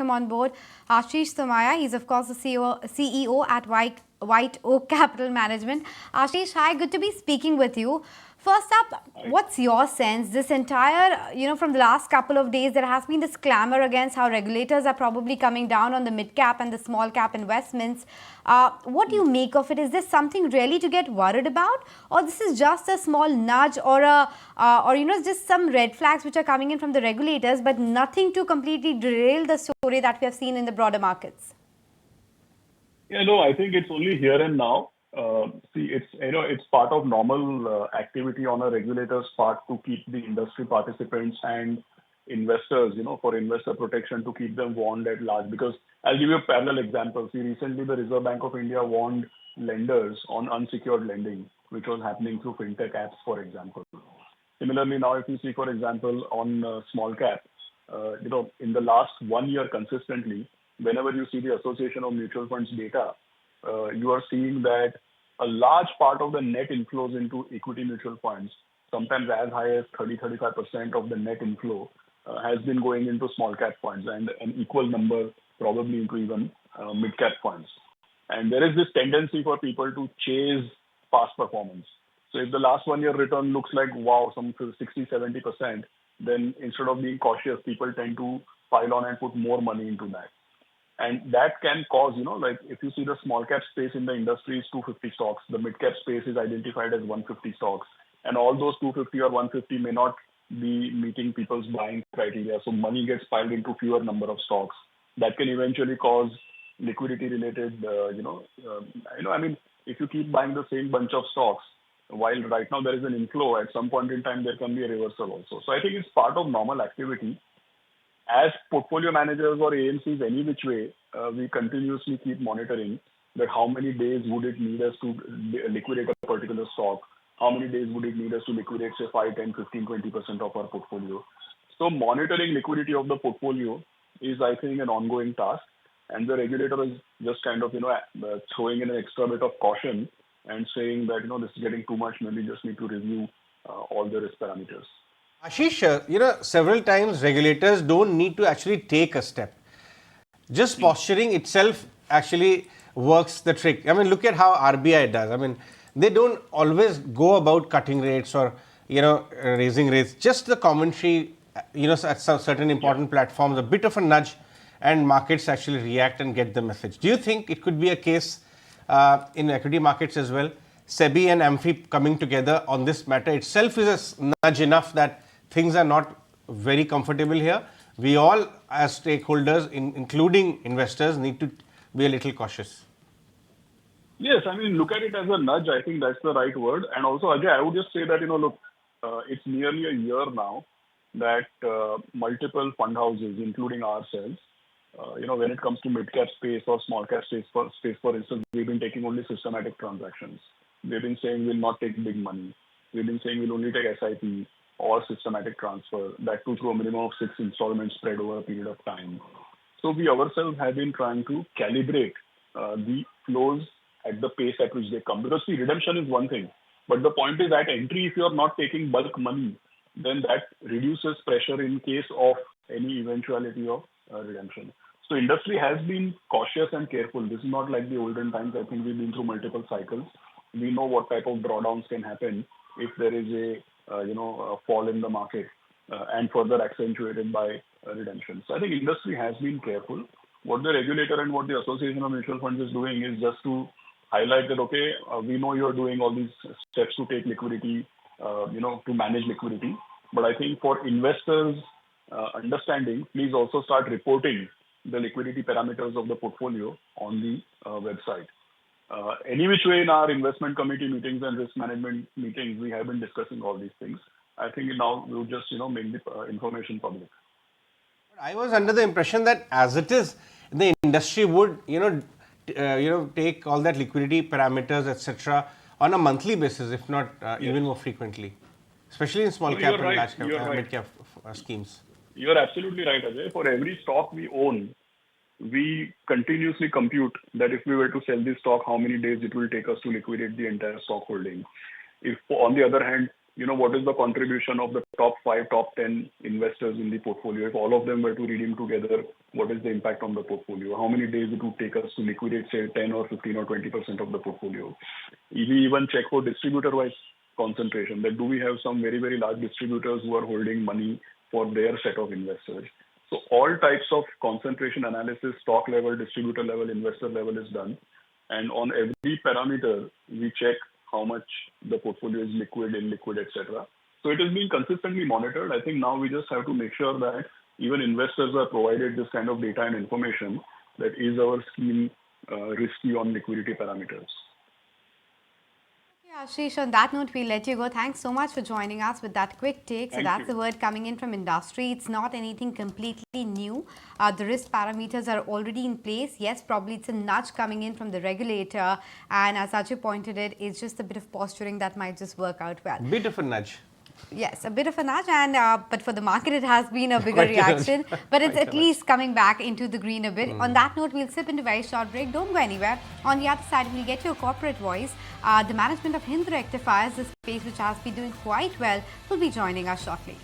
welcome on board Ashish Somaya. He's of course the CEO at White Oak Capital Management. Ashish, hi, good to be speaking with you. First up, what's your sense? This entire, from the last couple of days, there has been this clamor against how regulators are probably coming down on the mid-cap and the small-cap investments. What do you make of it? Is this something really to get worried about? Or this is just a small nudge or just some red flags which are coming in from the regulators, but nothing to completely derail the story that we have seen in the broader markets? Yeah, no, I think it's only here and now. It's part of normal activity on a regulator's part to keep the industry participants and investors, for investor protection to keep them warned at large. Because I'll give you a parallel example. See, recently the Reserve Bank of India warned lenders on unsecured lending, which was happening through fintech apps, for example. Similarly, now if you see, for example, on small cap, in the last 1 year consistently, whenever you see the Association of Mutual Funds data, you are seeing that a large part of the net inflows into equity mutual funds, sometimes as high as 30-35% of the net inflow, has been going into small cap funds and an equal number probably into even mid cap funds. And there is this tendency for people to chase past performance. So if the last 1 year return looks like, wow, some 60-70%, then instead of being cautious, people tend to pile on and put more money into that. And that can cause, like if you see the small cap space in the industry is 250 stocks, the mid cap space is identified as 150 stocks. And all those 250 or 150 may not be meeting people's buying criteria. So money gets piled into fewer number of stocks. That can eventually cause liquidity related, if you keep buying the same bunch of stocks, while right now there is an inflow, at some point in time there can be a reversal also. So I think it's part of normal activity. As portfolio managers or AMCs, any which way, we continuously keep monitoring that how many days would it need us to liquidate a particular stock, how many days would it need us to liquidate, say, 5, 10, 15, 20% of our portfolio. So monitoring liquidity of the portfolio is, I think, an ongoing task. And the regulator is just kind of, throwing in an extra bit of caution and saying that, this is getting too much, maybe just need to review all the risk parameters. Ashish, several times regulators don't need to actually take a step. Just posturing itself actually works the trick. I mean, look at how RBI does. I mean, they don't always go about cutting rates or, raising rates. Just the commentary, at some certain important platforms, a bit of a nudge, and markets actually react and get the message. Do you think it could be a case in equity markets as well? SEBI and AMFI coming together on this matter itself is a nudge enough that things are not very comfortable here. We all, as stakeholders, including investors, need to be a little cautious. Yes, look at it as a nudge. I think that's the right word. And also, Ajay, I would just say that, it's nearly a year now that multiple fund houses, including ourselves, when it comes to mid-cap space or small-cap space, for instance, we've been taking only systematic transactions. We've been saying we'll not take big money. We've been saying we'll only take SIP or systematic transfer, that too through a minimum of 6 installments spread over a period of time. So we ourselves have been trying to calibrate the flows at the pace at which they come. Because see, redemption is one thing. But the point is that entry, if you're not taking bulk money, then that reduces pressure in case of any eventuality of redemption. So industry has been cautious and careful. This is not like the olden times. I think we've been through multiple cycles. We know what type of drawdowns can happen if there is a fall in the market and further accentuated by redemption. So I think industry has been careful. What the regulator and what the Association of Mutual Funds is doing is just to highlight that, okay, we know you're doing all these steps to take liquidity, to manage liquidity. But I think for investors understanding, please also start reporting the liquidity parameters of the portfolio on the website. Any which way in our investment committee meetings and risk management meetings, we have been discussing all these things. I think now we'll just, make the information public. I was under the impression that as it is, the industry would, take all that liquidity parameters, etc., on a monthly basis, if not even more frequently, especially in small cap and large cap, mid cap schemes. You're absolutely right, Ajay. For every stock we own, we continuously compute that if we were to sell this stock, how many days it will take us to liquidate the entire stock holding. If, on the other hand, what is the contribution of the top 5, top 10 investors in the portfolio? If all of them were to redeem together, what is the impact on the portfolio? How many days it would take us to liquidate, say, 10 or 15 or 20% of the portfolio? We even check for distributor-wise concentration, that do we have some very, very large distributors who are holding money for their set of investors? So all types of concentration analysis, stock level, distributor level, investor level is done. And on every parameter, we check how much the portfolio is liquid, illiquid, etc. So it is being consistently monitored. I think now we just have to make sure that even investors are provided this kind of data and information, that is our scheme risky on liquidity parameters. Yeah, Ashish, on that note, we'll let you go. Thanks so much for joining us with that quick take. So that's the word coming in from industry. It's not anything completely new. The risk parameters are already in place. Yes, probably it's a nudge coming in from the regulator. And as Ajay pointed it, it's just a bit of posturing that might just work out well. Bit of a nudge. Yes, a bit of a nudge, and but for the market it has been a bigger reaction. But it's at least coming back into the green a bit. On that note, we'll slip into a very short break. Don't go anywhere. On the other side, we'll get your corporate voice. The management of Hind Rectifiers, the space which has been doing quite well, will be joining us shortly.